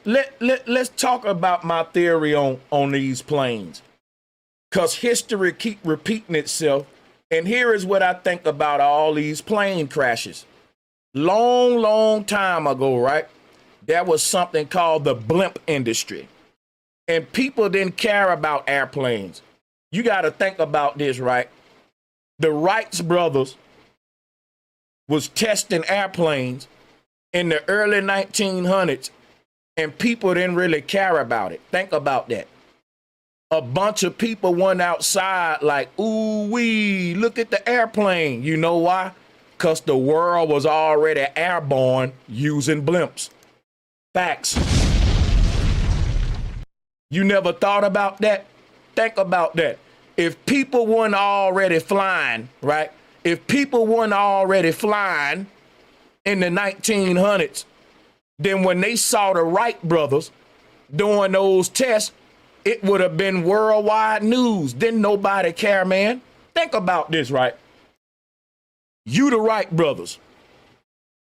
let's talk about my theory on these planes. Cause history keep repeating itself. And here is what I think about all these plane crashes. Long time ago, right? There was something called the blimp industry. And people didn't care about airplanes. You got to think about this, right? The Wright brothers was testing airplanes in the early 1900s, and people didn't really care about it. Think about that. A bunch of people went outside like, ooh wee, look at the airplane. You know why? Because the world was already airborne using blimps. Facts. You never thought about that? Think about that. If people weren't already flying, right? If people weren't already flying in the 1900s, then when they saw the Wright brothers doing those tests, it would have been worldwide news. Didn't nobody care, man. Think about this, right? You the Wright brothers.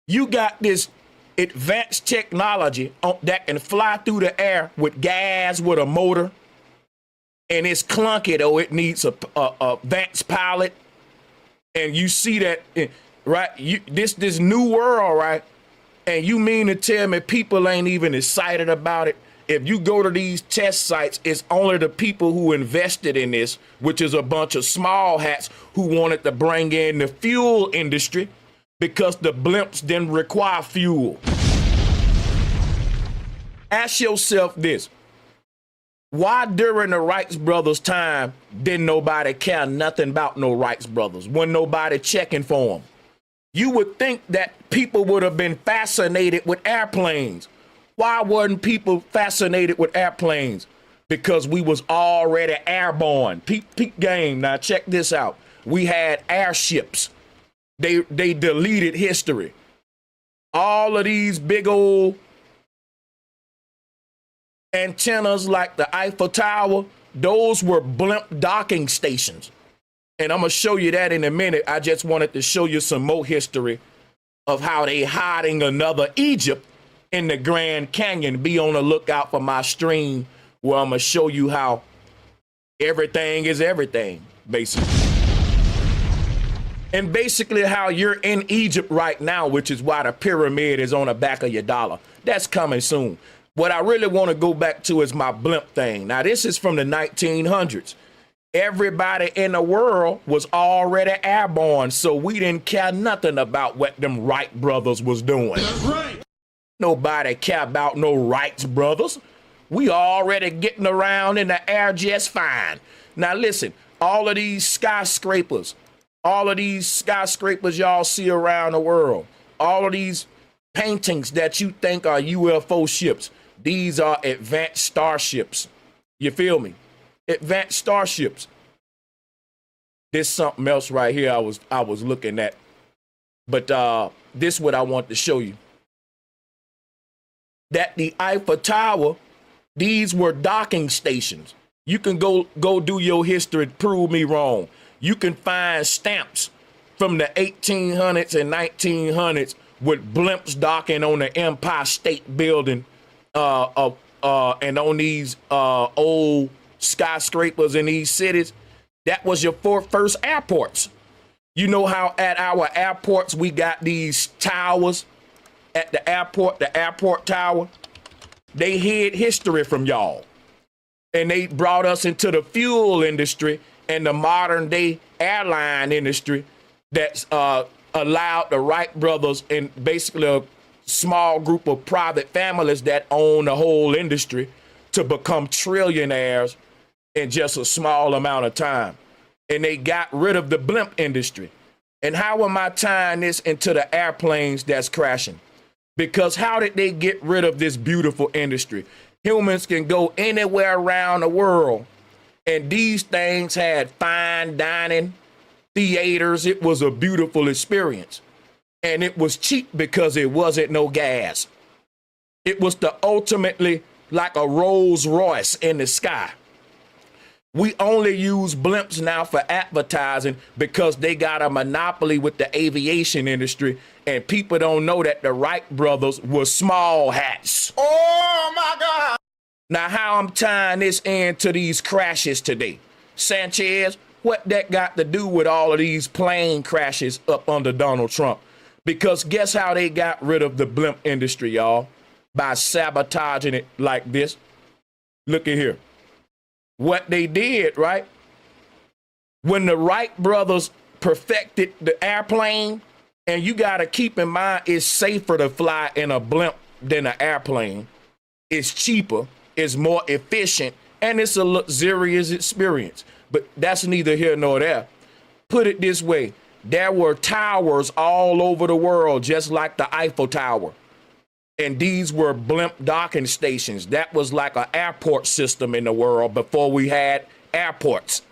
You got this advanced technology that can fly through the air with gas, with a motor, and it's clunky though. It needs a advanced pilot, and you see that, right? This new world, right? And you mean to tell me people ain't even excited about it? If you go to these test sites, it's only the people who invested in this, which is a bunch of small hats who wanted to bring in the fuel industry because the blimps didn't require fuel. Ask yourself this. Why during the Wright brothers' time didn't nobody care nothing about no Wright brothers? Wasn't nobody checking for them? You would think that people would have been fascinated with airplanes. Why weren't people fascinated with airplanes? Because we was already airborne. Peak game. Now check this out. We had airships. They deleted history. All of these big old antennas like the Eiffel Tower, those were blimp docking stations. And I'm gonna show you that in a minute. I just wanted to show you some more history of how they hiding another Egypt in the Grand Canyon. Be on the lookout for my stream where I'm gonna show you how everything is everything, basically. And basically how you're in Egypt right now, which is why the pyramid is on the back of your dollar. That's coming soon. What I really want to go back to is my blimp thing. Now, this is from the 1900s. Everybody in the world was already airborne, so we didn't care nothing about what them Wright brothers was doing. That's right. Nobody care about no Wright brothers. We already getting around in the air just fine. Now, listen, all of these skyscrapers y'all see around the world, all of these paintings that you think are UFO ships, these are advanced starships. You feel me? Advanced starships. There's something else right here I was looking at. But this is what I want to show you. That the Eiffel Tower, these were docking stations. You can go do your history, prove me wrong. You can find stamps from the 1800s and 1900s with blimps docking on the Empire State Building and on these old skyscrapers in these cities. That was your first airports. You know how at our airports we got these towers at the airport tower? They hid history from y'all. And they brought us into the fuel industry and the modern day airline industry that's allowed the Wright brothers and basically a small group of private families that own the whole industry to become trillionaires in just a small amount of time. And they got rid of the blimp industry. And how am I tying this into the airplanes that's crashing? Because how did they get rid of this beautiful industry? Humans can go anywhere around the world, and these things had fine dining, theaters. It was a beautiful experience. And it was cheap because it wasn't no gas. It was ultimately like a Rolls Royce in the sky. We only use blimps now for advertising because they got a monopoly with the aviation industry, and people don't know that the Wright brothers were small hats. Oh my Now, how I'm tying this into these crashes today, Sanchez, what that got to do with all of these plane crashes up under Donald Trump? Because guess how they got rid of the blimp industry, y'all? By sabotaging it like this. Look at here. What they did, right? When the Wright brothers perfected the airplane, and you got to keep in mind, it's safer to fly in a blimp than an airplane. It's cheaper, it's more efficient, and it's a luxurious experience. But that's neither here nor there. Put it this way. There were towers all over the world, just like the Eiffel Tower. And these were blimp docking stations. That was like an airport system in the world before we had airports.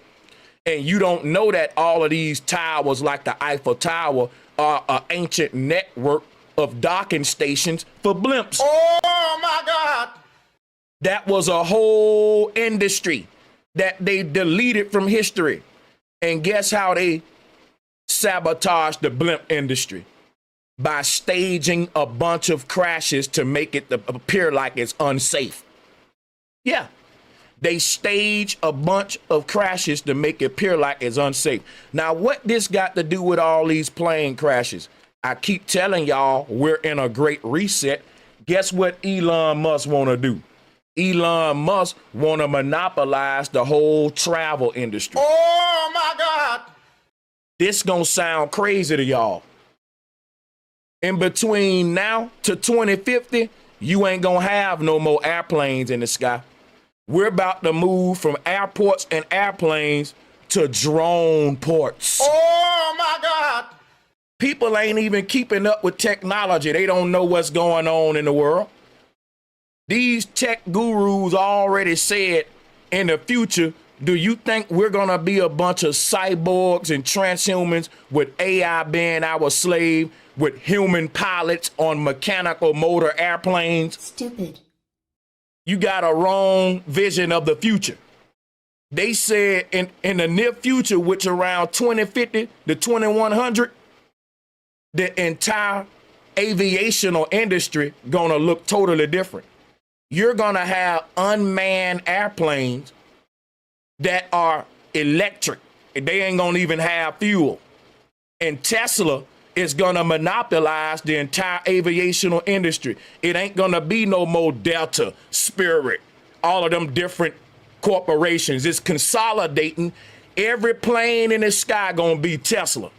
And you don't know that all of these towers, like the Eiffel Tower, are an ancient network of docking stations for blimps. Oh, my God. That was a whole industry that they deleted from history. And guess how they sabotaged the blimp industry? By staging a bunch of crashes to make it appear like it's unsafe. Yeah, they stage a bunch of crashes to make it appear like it's unsafe. Now, what this got to do with all these plane crashes? I keep telling y'all we're in a great reset. Guess what Elon Musk want to do? Elon Musk want to monopolize the whole travel industry. Oh, my God. This gonna sound crazy to y'all. In between now to 2050, you ain't gonna have no more airplanes in the sky. We're about to move from airports and airplanes to drone ports. Oh, my God. People ain't even keeping up with technology. They don't know what's going on in the world. These tech gurus already said in the future, do you think we're going to be a bunch of cyborgs and transhumans with AI being our slave, with human pilots on mechanical motor airplanes? Stupid. You got a wrong vision of the future. They said in the near future, which around 2050 to 2100, the entire aviational industry going to look totally different. You're going to have unmanned airplanes that are electric. They ain't going to even have fuel. And Tesla is going to monopolize the entire aviational industry. It ain't going to be no more Delta, Spirit, all of them different corporations. It's consolidating. Every plane in the sky going to be Tesla.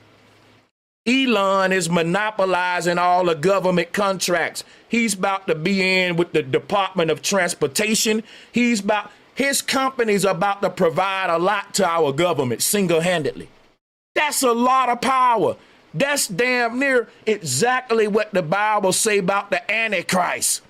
Elon is monopolizing all the government contracts. He's about to be in with the Department of Transportation. His company's about to provide a lot to our government single-handedly. That's a lot of power. That's damn near exactly what the Bible say about the Antichrist.